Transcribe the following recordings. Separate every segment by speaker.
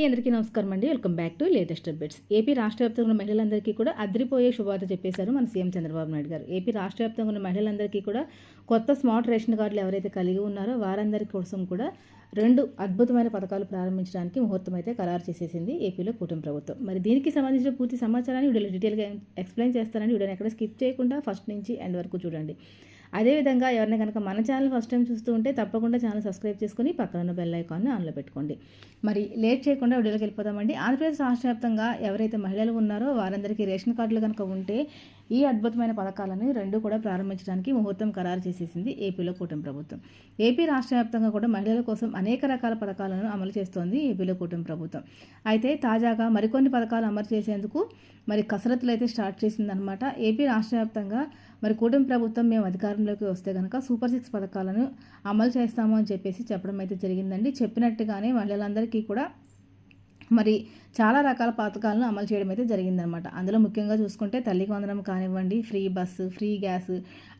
Speaker 1: అందరికీ నమస్కారం అండి. Welcome back to latest updates. AP రాష్ట్ర వ్యాప్తంగా ఉన్న మహిళలందరికీ కూడా అదిరిపోయే శుభవార్త చెప్పేశారు మన సీఎం చంద్రబాబు నాయుడు గారు. ఏపీ రాష్ట్ర వ్యాప్తంగా ఉన్న మహిళలందరికీ కూడా కొత్త స్మార్ట్ రేషన్ కార్డులు ఎవరైతే కలిగి ఉన్నారో వారందరి కోసం కూడా 2 అద్భుతమైన పథకాలు ప్రారంభించడానికి ముహూర్తం అయితే ఖరారు చేసేసింది ఏపీలో కూటమి ప్రభుత్వం. మరి దీనికి సంబంధించిన పూర్తి సమాచారాన్ని వీడియోలో డీటెయిల్గా ఎక్స్ప్లెయిన్ చేస్తానని వీడియోని ఎక్కడ స్కిప్ చేయకుండా ఫస్ట్ నుంచి ఎండ్ వరకు చూడండి. అదేవిధంగా ఎవరైనా కనుక మన ఛానల్ ఫస్ట్ టైం చూస్తూ ఉంటే తప్పకుండా ఛానల్ సబ్స్క్రైబ్ చేసుకుని పక్కన ఉన్న బెల్ ఐకాన్ని ఆన్లో పెట్టుకోండి. మరి లేట్ చేయకుండా వీడియోలోకి వెళ్ళిపోతామండి. ఆంధ్రప్రదేశ్ రాష్ట్ర వ్యాప్తంగా ఎవరైతే మహిళలు ఉన్నారో వారందరికీ రేషన్ కార్డులు కనుక ఉంటే ఈ అద్భుతమైన పథకాలను 2 కూడా ప్రారంభించడానికి ముహూర్తం ఖరారు చేసేసింది ఏపీలో కూటమి ప్రభుత్వం. ఏపీ రాష్ట్ర వ్యాప్తంగా కూడా మహిళల కోసం అనేక రకాల పథకాలను అమలు చేస్తోంది ఏపీలో కూటమి ప్రభుత్వం. అయితే తాజాగా మరికొన్ని పథకాలు అమలు చేసేందుకు మరి కసరత్తులు అయితే స్టార్ట్ చేసిందనమాట. ఏపీ రాష్ట్ర వ్యాప్తంగా మరి కూటమి ప్రభుత్వం మేము అధికారంలోకి వస్తే కనుక సూపర్ 6 పథకాలను అమలు చేస్తాము అని చెప్పడం అయితే జరిగిందండి. చెప్పినట్టుగానే మహిళలందరికీ కూడా మరి చాలా రకాల పథకాలను అమలు చేయడం అయితే జరిగిందనమాట. అందులో ముఖ్యంగా చూసుకుంటే తల్లికి వందనం కానివ్వండి, ఫ్రీ బస్సు, ఫ్రీ గ్యాస్,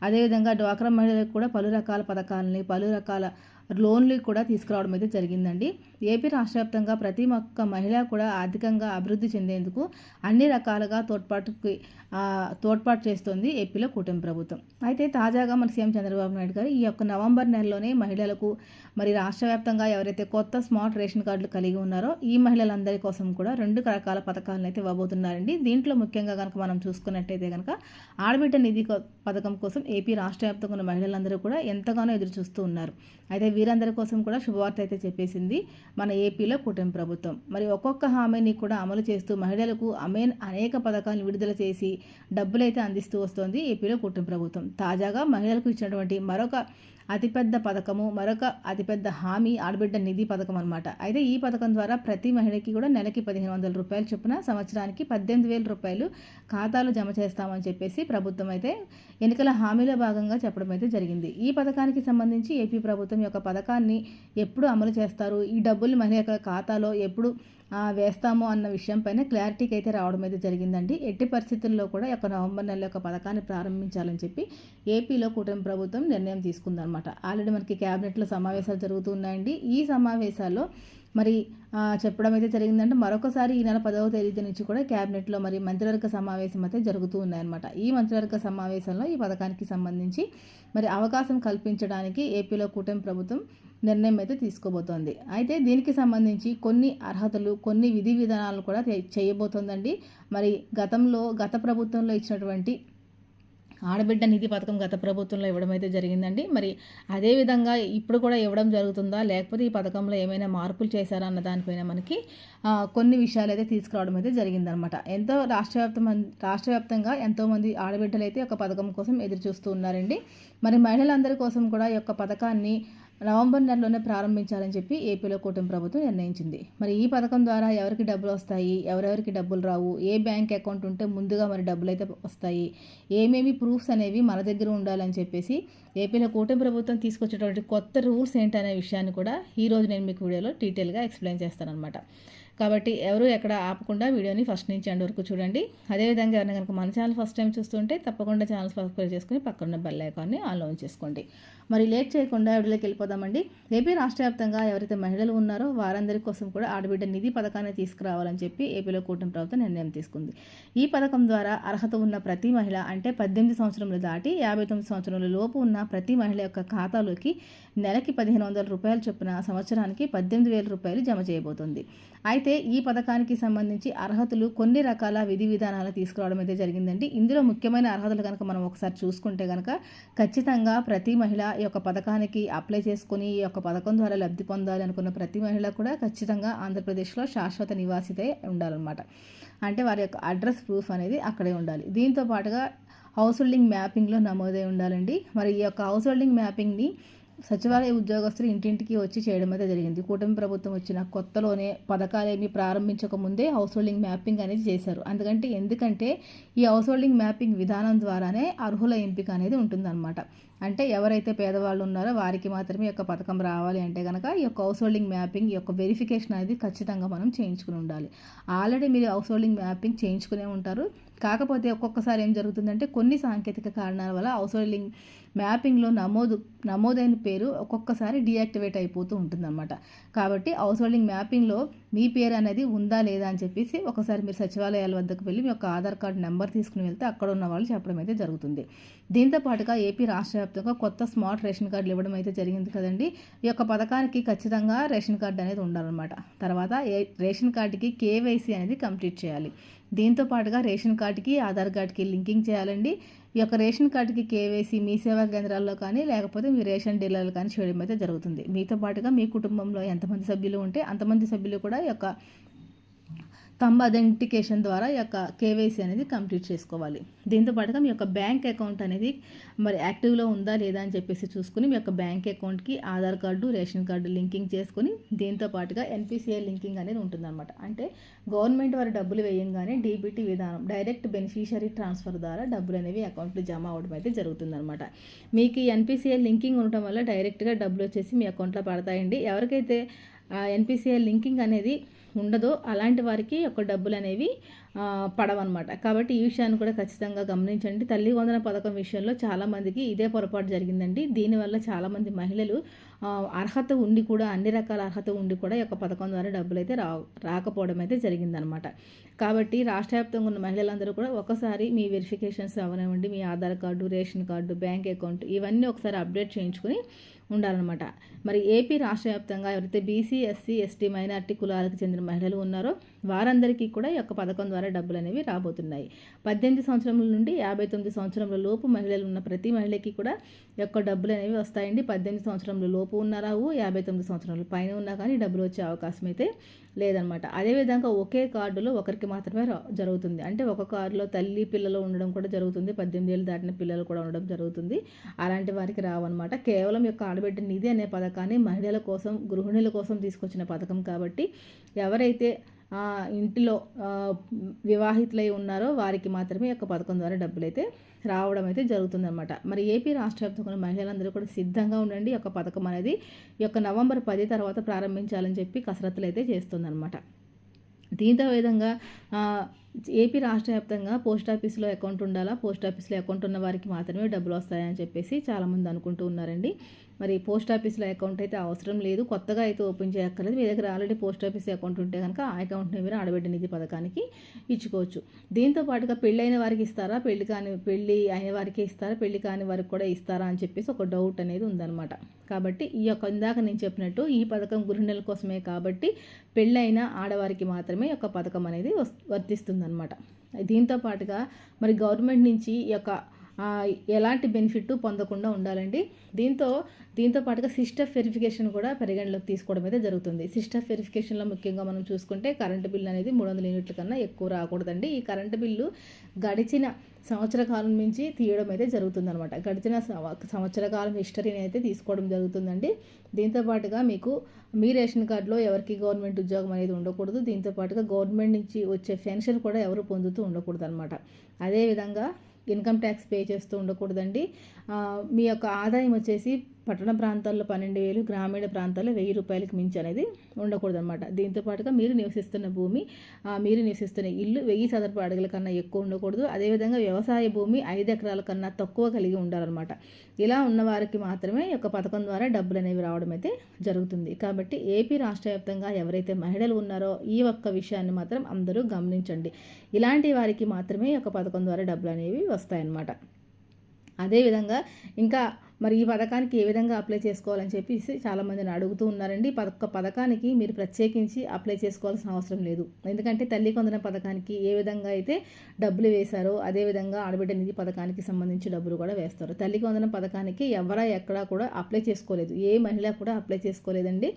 Speaker 1: అదేవిధంగా డ్వాక్రా మహిళలకు కూడా పలు రకాల పథకాలని, పలు రకాల లోన్లు కూడా తీసుకురావడం అయితే జరిగిందండి. ఏపీ రాష్ట్ర వ్యాప్తంగా ప్రతి ఒక్క మహిళ కూడా ఆర్థికంగా అభివృద్ధి చెందేందుకు అన్ని రకాలుగా తోడ్పాటు చేస్తోంది ఏపీలో కూటమి ప్రభుత్వం. అయితే తాజాగా మన సీఎం చంద్రబాబు నాయుడు గారు ఈ యొక్క నవంబర్ నెలలోనే మహిళలకు మరి రాష్ట్ర వ్యాప్తంగా ఎవరైతే కొత్త స్మార్ట్ రేషన్ కార్డులు కలిగి ఉన్నారో ఈ మహిళలందరి కోసం కూడా 2 రకాల పథకాలను అయితే ఇవ్వబోతున్నారండి. దీంట్లో ముఖ్యంగా కనుక మనం చూసుకున్నట్టయితే కనుక ఆడబిడ్డ నిధి పథకం కోసం ఏపీ రాష్ట్ర వ్యాప్తంగా ఉన్న మహిళలందరూ కూడా ఎంతగానో ఎదురు చూస్తూ ఉన్నారు. అయితే వీరందరి కోసం కూడా శుభవార్త అయితే చెప్పేసింది మన ఏపీలో కూటమి ప్రభుత్వం. మరి ఒక్కొక్క హామీని కూడా అమలు చేస్తూ మహిళలకు అనేక పథకాలను విడుదల చేసి డబ్బులైతే అందిస్తూ వస్తోంది ఏపీలో కూటమి ప్రభుత్వం. తాజాగా మహిళలకు ఇచ్చినటువంటి మరొక అతిపెద్ద పథకము, మరొక అతిపెద్ద హామీ ఆడబిడ్డ నిధి పథకం అనమాట. అయితే ఈ పథకం ద్వారా ప్రతి మహిళకి కూడా నెలకి 1,500 రూపాయలు చొప్పున సంవత్సరానికి 18,000 రూపాయలు ఖాతాలు జమ చేస్తామని చెప్పేసి ప్రభుత్వం అయితే ఎన్నికల హామీలో భాగంగా చెప్పడం అయితే జరిగింది. ఈ పథకానికి సంబంధించి ఏపీ ప్రభుత్వం యొక్క పథకాన్ని ఎప్పుడు అమలు చేస్తారు, ఈ డబ్బులు మహిళ యొక్క ఖాతాలో ఎప్పుడు వేస్తాము అన్న విషయంపైన క్లారిటీకి అయితే రావడం అయితే జరిగిందండి. ఎట్టి పరిస్థితుల్లో కూడా నవంబర్ నెల యొక్క పథకాన్ని ప్రారంభించాలని చెప్పి ఏపీలో కూటమి ప్రభుత్వం నిర్ణయం తీసుకుందనమాట. ఆల్రెడీ మనకి క్యాబినెట్లో సమావేశాలు జరుగుతున్నాయండి. ఈ సమావేశాల్లో మరి చెప్పడం అయితే జరిగిందంటే మరొకసారి ఈ నెల 10వ తేదీ నుంచి కూడా క్యాబినెట్లో మరి మంత్రివర్గ సమావేశం అయితే జరుగుతూ ఉన్నాయన్నమాట. ఈ మంత్రివర్గ సమావేశంలో ఈ పథకానికి సంబంధించి మరి అవకాశం కల్పించడానికి ఏపీలో కూటమి ప్రభుత్వం నిర్ణయం అయితే తీసుకోబోతోంది. అయితే దీనికి సంబంధించి కొన్ని అర్హతలు, కొన్ని విధి విధానాలు కూడా చేయబోతోందండి. మరి గత ప్రభుత్వంలో ఇచ్చినటువంటి ఆడబిడ్డ నిధి పథకం గత ప్రభుత్వంలో ఇవ్వడం అయితే జరిగిందండి. మరి అదేవిధంగా ఇప్పుడు కూడా ఇవ్వడం జరుగుతుందా, లేకపోతే ఈ పథకంలో ఏమైనా మార్పులు చేశారా అన్న దానిపైన మనకి కొన్ని విషయాలు అయితే తీసుకురావడం అయితే జరిగిందనమాట. రాష్ట్ర వ్యాప్తంగా ఎంతోమంది ఆడబిడ్డలు అయితే ఒక పథకం కోసం ఎదురు చూస్తూ ఉన్నారండి. మరి మహిళలందరి కోసం కూడా ఈ యొక్క పథకాన్ని నవంబర్ నెలలోనే ప్రారంభించాలని చెప్పి ఏపీలో కూటమి ప్రభుత్వం నిర్ణయించింది. మరి ఈ పథకం ద్వారా ఎవరికి డబ్బులు వస్తాయి, ఎవరెవరికి డబ్బులు రావు, ఏ బ్యాంక్ అకౌంట్ ఉంటే ముందుగా మరి డబ్బులు అయితే వస్తాయి, ఏమేమి ప్రూఫ్స్ అనేవి మన దగ్గర ఉండాలని చెప్పేసి ఏపీలో కూటమి ప్రభుత్వం తీసుకొచ్చేటువంటి కొత్త రూల్స్ ఏంటనే విషయాన్ని కూడా ఈరోజు నేను మీకు వీడియోలో డీటెయిల్గా ఎక్స్ప్లెయిన్ చేస్తానన్నమాట. కాబట్టి ఎవరు ఎక్కడ ఆపకుండా వీడియోని ఫస్ట్ నుంచి ఎండ్ వరకు చూడండి. అదేవిధంగా ఎవరైనా కనుక మన ఛానల్ ఫస్ట్ టైం చూస్తుంటే తప్పకుండా ఛానల్ సబ్స్క్రైబ్ చేసుకుని పక్కన బెల్ ఐకాన్ని ఆన్లో ఉంచేసుకోండి. మరి లేట్ చేయకుండా వీడియోలోకి వెళ్ళిపోదామండి. ఏపీ రాష్ట్ర వ్యాప్తంగా ఎవరైతే మహిళలు ఉన్నారో వారందరి కోసం కూడా ఆడబిడ్డ నిధి పథకాన్ని తీసుకురావాలని చెప్పి ఏపీలో కూటమి ప్రభుత్వం నిర్ణయం తీసుకుంది. ఈ పథకం ద్వారా అర్హత ఉన్న ప్రతి మహిళ అంటే 18 సంవత్సరములు దాటి 59 సంవత్సరాల లోపు ఉన్న ప్రతి మహిళ యొక్క ఖాతాలోకి నెలకి 1,500 రూపాయలు చొప్పున సంవత్సరానికి 18,000 రూపాయలు జమ చేయబోతుంది. అయితే ఈ పథకానికి సంబంధించి అర్హతలు కొన్ని రకాల విధి విధానాలు తీసుకురావడం అయితే జరిగిందండి. ఇందులో ముఖ్యమైన అర్హతలు కనుక మనం ఒకసారి చూసుకుంటే కనుక ఖచ్చితంగా ప్రతి మహిళ ఈ యొక్క పథకానికి అప్లై చేసుకుని ఈ యొక్క పథకం ద్వారా లబ్ధి పొందాలి అనుకున్న ప్రతి మహిళ కూడా ఖచ్చితంగా ఆంధ్రప్రదేశ్లో శాశ్వత నివాసితే ఉండాలన్నమాట. అంటే వారి యొక్క అడ్రస్ ప్రూఫ్ అనేది అక్కడే ఉండాలి. దీంతో పాటుగా హౌస్ హోల్డింగ్ మ్యాపింగ్లో నమోదై ఉండాలండి. మరి ఈ యొక్క హౌస్ హోల్డింగ్ మ్యాపింగ్ని సచివాలయ ఉద్యోగస్తులు ఇంటింటికి వచ్చి చేయడం అయితే జరిగింది. కూటమి ప్రభుత్వం వచ్చిన కొత్తలోనే పథకాలేమి ప్రారంభించక ముందే హౌస్ హోల్డింగ్ మ్యాపింగ్ అనేది చేశారు. ఎందుకంటే ఈ హౌస్ హోల్డింగ్ మ్యాపింగ్ విధానం ద్వారానే అర్హుల ఎంపిక అనేది ఉంటుందన్నమాట. అంటే ఎవరైతే పేదవాళ్ళు ఉన్నారో వారికి మాత్రమే ఈ యొక్క పథకం రావాలి అంటే కనుక ఈ యొక్క హౌస్ హోల్డింగ్ మ్యాపింగ్ ఈ యొక్క వెరిఫికేషన్ అనేది ఖచ్చితంగా మనం చేయించుకుని ఉండాలి. ఆల్రెడీ మీరు హౌస్ హోల్డింగ్ మ్యాపింగ్ చేయించుకునే ఉంటారు. కాకపోతే ఒక్కొక్కసారి ఏం జరుగుతుందంటే కొన్ని సాంకేతిక కారణాల వల్ల హౌస్ హోల్డింగ్ మ్యాపింగ్లో నమోదైన పేరు ఒక్కొక్కసారి డీయాక్టివేట్ అయిపోతూ ఉంటుందన్నమాట. కాబట్టి హౌస్ హోల్డింగ్ మ్యాపింగ్లో మీ పేరు అనేది ఉందా లేదా అని చెప్పేసి ఒకసారి మీరు సచివాలయాల వద్దకు వెళ్ళి మీ యొక్క ఆధార్ కార్డు నెంబర్ తీసుకుని వెళ్తే అక్కడ ఉన్న వాళ్ళు చెప్పడం అయితే జరుగుతుంది. దీంతో పాటుగా ఏపీ రాష్ట్ర వ్యాప్తంగా కొత్త స్మార్ట్ రేషన్ కార్డులు ఇవ్వడం అయితే జరిగింది కదండి. ఈ యొక్క పథకానికి ఖచ్చితంగా రేషన్ కార్డు అనేది ఉండాలన్నమాట. తర్వాత రేషన్ కార్డుకి కేవైసీ అనేది కంప్లీట్ చేయాలి. దీంతో పాటుగా రేషన్ కార్డుకి ఆధార్ కార్డుకి లింకింగ్ చేయాలండి. ఈ యొక్క రేషన్ కార్డుకి కేవైసీ మీ సేవా కేంద్రాల్లో కానీ లేకపోతే మీ రేషన్ డీలర్లు కానీ చేయడం అయితే జరుగుతుంది. మీతో పాటుగా మీ కుటుంబంలో ఎంతమంది సభ్యులు ఉంటే అంతమంది సభ్యులు కూడా ఈ యొక్క థంబ్ ఐడెంటిఫికేషన్ ద్వారా ఈ యొక్క కేవైసీ అనేది కంప్లీట్ చేసుకోవాలి. దీంతో పాటుగా మీ యొక్క బ్యాంక్ అకౌంట్ అనేది మరి యాక్టివ్లో ఉందా లేదా అని చెప్పేసి చూసుకుని మీ యొక్క బ్యాంక్ అకౌంట్కి Aadhaar card ration card linking చేసుకుని దీంతో పాటుగా ఎన్పిసిఐ లింకింగ్ అనేది ఉంటుందన్నమాట. అంటే గవర్నమెంట్ వారి డబ్బులు వేయంగానే డీబీటీ విధానం డైరెక్ట్ బెనిఫిషియరీ ట్రాన్స్ఫర్ ద్వారా డబ్బులు అనేవి అకౌంట్లో జమ అవడం అయితే జరుగుతుందన్నమాట. మీకు ఈ ఎన్పిసిఐ లింకింగ్ ఉండటం వల్ల డైరెక్ట్గా డబ్బులు వచ్చేసి మీ అకౌంట్లో పడతాయండి. ఎవరికైతే ఎన్పిసిఐ లింకింగ్ అనేది ఉండదో అలాంటి వారికి యొక్క డబ్బులు అనేవి పడవన్నమాట. కాబట్టి ఈ విషయాన్ని కూడా ఖచ్చితంగా గమనించండి. తల్లి వందన పథకం విషయంలో చాలామందికి ఇదే పొరపాటు జరిగిందండి. దీనివల్ల చాలామంది మహిళలు అర్హత ఉండి కూడా అన్ని రకాల అర్హత ఉండి కూడా ఈ యొక్క పథకం ద్వారా డబ్బులు అయితే రాకపోవడం అయితే జరిగిందనమాట. కాబట్టి రాష్ట్ర వ్యాప్తంగా ఉన్న మహిళలందరూ కూడా ఒకసారి మీ వెరిఫికేషన్స్ అవనివ్వండి, మీ Aadhaar card ration card bank account ఇవన్నీ ఒకసారి అప్డేట్ చేయించుకొని ఉండాలన్నమాట. మరి ఏపీ రాష్ట్ర వ్యాప్తంగా ఎవరైతే బీసీ ఎస్సీ ఎస్టీ మైనార్టీ కులాలకు చెందిన మహిళలు ఉన్నారో వారందరికీ కూడా ఈ యొక్క పథకం ద్వారా డబ్బులు అనేవి రాబోతున్నాయి. 18 సంవత్సరముల నుండి 59 సంవత్సరముల లోపు మహిళలు ఉన్న ప్రతి మహిళకి కూడా ఈ యొక్క డబ్బులు అనేవి వస్తాయండి. 18 సంవత్సరముల లోపు ఉన్నారావు 59 సంవత్సరాల పైన ఉన్నా కానీ డబ్బులు వచ్చే అవకాశం అయితే లేదనమాట. అదేవిధంగా ఒకే కార్డులో ఒకరికి మాత్రమే జరుగుతుంది. అంటే ఒక కార్డులో తల్లి పిల్లలు ఉండడం కూడా జరుగుతుంది, 18 ఏళ్ళు దాటిన పిల్లలు కూడా ఉండడం జరుగుతుంది. అలాంటి వారికి రావన్నమాట. కేవలం యొక్క ఆడబిడ్డ నిధి అనే పథకాన్ని మహిళల కోసం గృహిణుల కోసం తీసుకొచ్చిన పథకం కాబట్టి ఎవరైతే ఇంటిలో వివాహితులై ఉన్నారో వారికి మాత్రమే ఈ యొక్క పథకం ద్వారా డబ్బులు అయితే రావడం అయితే జరుగుతుందన్నమాట. మరి ఏపీ రాష్ట్ర వ్యాప్తంగా మహిళలందరూ కూడా సిద్ధంగా ఉండండి. ఈ యొక్క పథకం అనేది ఈ యొక్క నవంబర్ 10 తర్వాత ప్రారంభించాలని చెప్పి కసరత్తులు అయితే చేస్తుందన్నమాట. దీంతో విధంగా ఏపీ రాష్ట్ర వ్యాప్తంగా పోస్ట్ ఆఫీస్లో అకౌంట్ ఉండాలా, పోస్ట్ ఆఫీస్లో అకౌంట్ ఉన్న వారికి మాత్రమే డబ్బులు వస్తాయని చెప్పేసి చాలామంది అనుకుంటూ ఉన్నారండి. మరి పోస్ట్ ఆఫీస్లో అకౌంట్ అయితే అవసరం లేదు, కొత్తగా అయితే ఓపెన్ చేయక్కర్లేదు. మీ దగ్గర ఆల్రెడీ పోస్ట్ ఆఫీస్ అకౌంట్ ఉంటే కనుక ఆ అకౌంట్ని మీరు ఆడబిడ్డ నిధి పథకానికి ఇచ్చుకోవచ్చు. దీంతో పాటుగా పెళ్ళైన వారికి ఇస్తారా, పెళ్ళి అయిన వారికి ఇస్తారా, పెళ్లి కాని వారికి కూడా ఇస్తారా అని చెప్పేసి ఒక డౌట్ అనేది ఉందన్నమాట. కాబట్టి ఈ యొక్క ఇందాక నేను చెప్పినట్టు ఈ పథకం గృహిణుల కోసమే కాబట్టి పెళ్ళైన ఆడవారికి మాత్రమే ఈ యొక్క పథకం అనేది వర్తిస్తుందన్నమాట. దీంతో పాటుగా మరి గవర్నమెంట్ నుంచి ఈ యొక్క ఎలాంటి బెనిఫిట్ పొందకుండా ఉండాలండి. దీంతో పాటుగా సిస్టమ్ వెరిఫికేషన్ కూడా పరిగణలోకి తీసుకోవడం అయితే జరుగుతుంది. సిస్టమ్ వెరిఫికేషన్లో ముఖ్యంగా మనం చూసుకుంటే కరెంటు బిల్లు అనేది 300 యూనిట్ల కన్నా ఎక్కువ రాకూడదండి. ఈ కరెంటు బిల్లు గడిచిన సంవత్సర కాలం నుంచి తీయడం అయితే జరుగుతుందన్నమాట. గడిచిన సంవత్సర కాలం హిస్టరీని అయితే తీసుకోవడం జరుగుతుందండి. దీంతో పాటుగా మీకు మీ రేషన్ కార్డులో ఎవరికి గవర్నమెంట్ ఉద్యోగం అనేది ఉండకూడదు. దీంతో పాటుగా గవర్నమెంట్ నుంచి వచ్చే పెన్షన్ కూడా ఎవరు పొందుతూ ఉండకూడదు అనమాట. అదేవిధంగా ఇన్కమ్ ట్యాక్స్ పే చేస్తూ ఉండకూడదండి. మీ యొక్క ఆదాయం వచ్చేసి పట్టణ ప్రాంతాల్లో 12,000, గ్రామీణ ప్రాంతాల్లో 1,000 రూపాయలకు మించి అనేది ఉండకూడదు అనమాట. దీంతో పాటుగా మీరు నివసిస్తున్న భూమి, మీరు నివసిస్తున్న ఇల్లు 1000 చదరపు అడుగుల కన్నా ఎక్కువ ఉండకూడదు. అదేవిధంగా వ్యవసాయ భూమి 5 ఎకరాల కన్నా తక్కువ కలిగి ఉండాలన్నమాట. ఇలా ఉన్న వారికి మాత్రమే ఈ యొక్క పథకం ద్వారా డబ్బులు అనేవి రావడం అయితే జరుగుతుంది. కాబట్టి ఏపీ రాష్ట్ర వ్యాప్తంగా ఎవరైతే మహిళలు ఉన్నారో ఈ ఒక్క విషయాన్ని మాత్రం అందరూ గమనించండి. ఇలాంటి వారికి మాత్రమే ఈ యొక్క పథకం ద్వారా డబ్బులు అనేవి వస్తాయన్నమాట. అదేవిధంగా ఇంకా మరి ఈ పథకానికి ఏ విధంగా అప్లై చేసుకోవాలని చెప్పేసి చాలామందిని అడుగుతూ ఉన్నారండి. పథకానికి మీరు ప్రత్యేకించి అప్లై చేసుకోవాల్సిన అవసరం లేదు. ఎందుకంటే తల్లి వందన పథకానికి ఏ విధంగా అయితే డబ్బులు వేశారో అదేవిధంగా ఆడబిడ్డ నిధి పథకానికి సంబంధించి డబ్బులు కూడా వేస్తారు. తల్లి వందన పథకానికి ఎక్కడా కూడా అప్లై చేసుకోలేదు, ఏ మహిళ కూడా అప్లై చేసుకోలేదండి.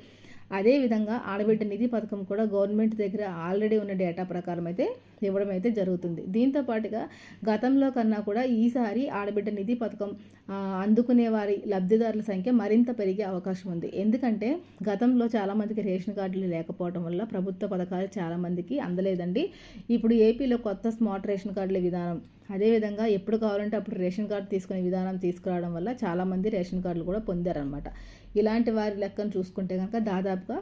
Speaker 1: అదేవిధంగా ఆడబిడ్డ నిధి పథకం కూడా గవర్నమెంట్ దగ్గర ఆల్రెడీ ఉన్న డేటా ప్రకారం అయితే ఇవ్వడం అయితే జరుగుతుంది. దీంతో పాటుగా గతంలో కన్నా కూడా ఈసారి ఆడబిడ్డ నిధి పథకం అందుకునే వారి లబ్ధిదారుల సంఖ్య మరింత పెరిగే అవకాశం ఉంది. ఎందుకంటే గతంలో చాలామందికి రేషన్ కార్డులు లేకపోవడం వల్ల ప్రభుత్వ పథకాలు చాలామందికి అందలేదండి. ఇప్పుడు ఏపీలో కొత్త స్మార్ట్ రేషన్ కార్డుల విధానం అదేవిధంగా ఎప్పుడు కావాలంటే అప్పుడు రేషన్ కార్డు తీసుకునే విధానం తీసుకురావడం వల్ల చాలామంది రేషన్ కార్డులు కూడా పొందారనమాట. ఇలాంటి వారి లెక్కను చూసుకుంటే కనుక దాదాపుగా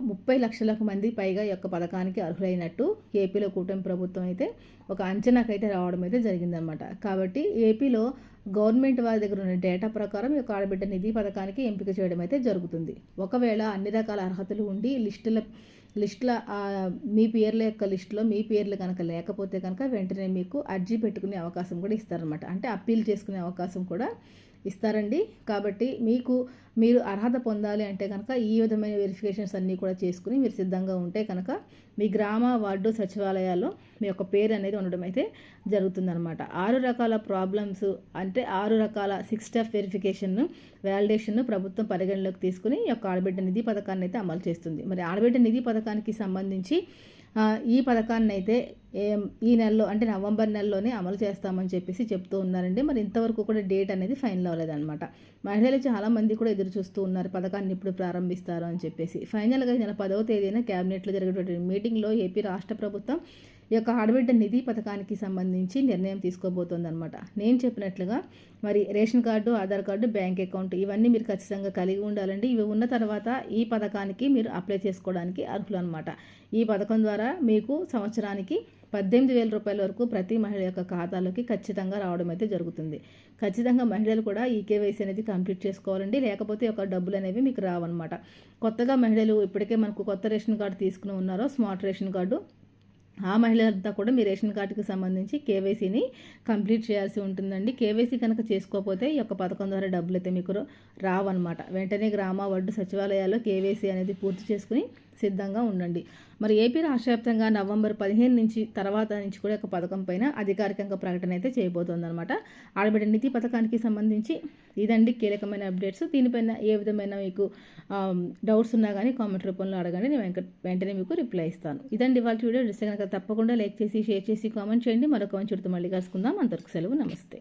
Speaker 1: 30 లక్షలకు మంది పైగా ఈ యొక్క పథకానికి అర్హులైనట్టు ఏపీలో కూటమి ప్రభుత్వం అయితే ఒక అంచనాకైతే రావడం అయితే జరిగిందనమాట. కాబట్టి ఏపీలో గవర్నమెంట్ వారి దగ్గర ఉన్న డేటా ప్రకారం ఈ యొక్క ఆడబిడ్డ నిధి పథకానికి ఎంపిక చేయడం అయితే జరుగుతుంది. ఒకవేళ అన్ని రకాల అర్హతలు ఉండి లిస్టుల మీ పేర్ల యొక్క లిస్టులో మీ పేర్లు కనుక లేకపోతే కనుక వెంటనే మీకు అర్జీ పెట్టుకునే అవకాశం కూడా ఇస్తారనమాట. అంటే అప్పీల్ చేసుకునే అవకాశం కూడా ఇస్తారండి. కాబట్టి మీరు అర్హత పొందాలి అంటే కనుక ఈ విధమైన వెరిఫికేషన్స్ అన్నీ కూడా చేసుకుని మీరు సిద్ధంగా ఉంటే కనుక మీ గ్రామ వార్డు సచివాలయాల్లో మీ యొక్క పేరు అనేది ఉండడం అయితే జరుగుతుందన్నమాట. 6 రకాల ప్రాబ్లమ్స్ అంటే 6 రకాల 6 స్టెప్ వెరిఫికేషన్ వ్యాలిడేషన్ ప్రభుత్వం పరిగణలోకి తీసుకుని ఈ యొక్క ఆడబిడ్డ నిధి పథకాన్ని అయితే అమలు చేస్తుంది. మరి ఆడబిడ్డ నిధి పథకానికి సంబంధించి ఈ పథకాన్ని అయితే ఈ నెలలో అంటే నవంబర్ నెలలోనే అమలు చేస్తామని చెప్పేసి చెప్తూ ఉన్నారండి. మరి ఇంతవరకు కూడా డేట్ అనేది ఫైనల్ అవ్వలేదన్నమాట. మహిళలు చాలామంది కూడా ఎదురు చూస్తూ ఉన్నారు పథకాన్ని ఇప్పుడు ప్రారంభిస్తారు అని చెప్పేసి. ఫైనల్గా ఈ నెల 10వ తేదీన క్యాబినెట్లో జరిగేటువంటి మీటింగ్లో ఏపీ రాష్ట్ర ప్రభుత్వం ఈ యొక్క ఆడబిడ్డ నిధి పథకానికి సంబంధించి నిర్ణయం తీసుకోబోతోందనమాట. నేను చెప్పినట్లుగా మరి ration card, Aadhaar card, bank account ఇవన్నీ మీరు ఖచ్చితంగా కలిగి ఉండాలండి. ఇవి ఉన్న తర్వాత ఈ పథకానికి మీరు అప్లై చేసుకోవడానికి అర్హులు అనమాట. ఈ పథకం ద్వారా మీకు సంవత్సరానికి 18,000 రూపాయల వరకు ప్రతి మహిళ యొక్క ఖాతాలోకి ఖచ్చితంగా రావడం అయితే జరుగుతుంది. ఖచ్చితంగా మహిళలు కూడా ఈ కేవైసీ అనేది కంప్లీట్ చేసుకోవాలండి. లేకపోతే ఒక డబ్బులు అనేవి మీకు రావన్నమాట. కొత్తగా మహిళలు ఇప్పటికే మనకు కొత్త రేషన్ కార్డు తీసుకుని ఉన్నారో స్మార్ట్ రేషన్ కార్డు, ఆ మహిళలంతా కూడా మీ రేషన్ కార్డుకి సంబంధించి కేవైసీని కంప్లీట్ చేయాల్సి ఉంటుందండి. కేవైసీ కనుక చేసుకోకపోతే ఈ యొక్క పథకం ద్వారా డబ్బులు అయితే మీకు రావన్నమాట. వెంటనే గ్రామ వార్డు సచివాలయాల్లో కేవైసీ అనేది పూర్తి చేసుకుని సిద్ధంగా ఉండండి. మరి ఏపీ రాష్ట్ర వ్యాప్తంగా నవంబర్ 15 నుంచి తర్వాత నుంచి కూడా ఒక పథకం పైన అధికారికంగా ప్రకటన అయితే చేయబోతోందన్నమాట. ఆడబిడ్డ నిధి పథకానికి సంబంధించి ఇదండి కీలకమైన అప్డేట్స్. దీనిపైన ఏ విధమైన మీకు డౌట్స్ ఉన్నా కానీ కామెంట్ రూపంలో అడగండి, నేను వెంటనే మీకు రిప్లై ఇస్తాను. ఇదండి వాళ్ళ వీడియో. కనుక తప్పకుండా లైక్ చేసి షేర్ చేసి కామెంట్ చేయండి. మరొక మంచి మళ్ళీ కలుసుకుందాం. అంతవరకు సెలవు. నమస్తే.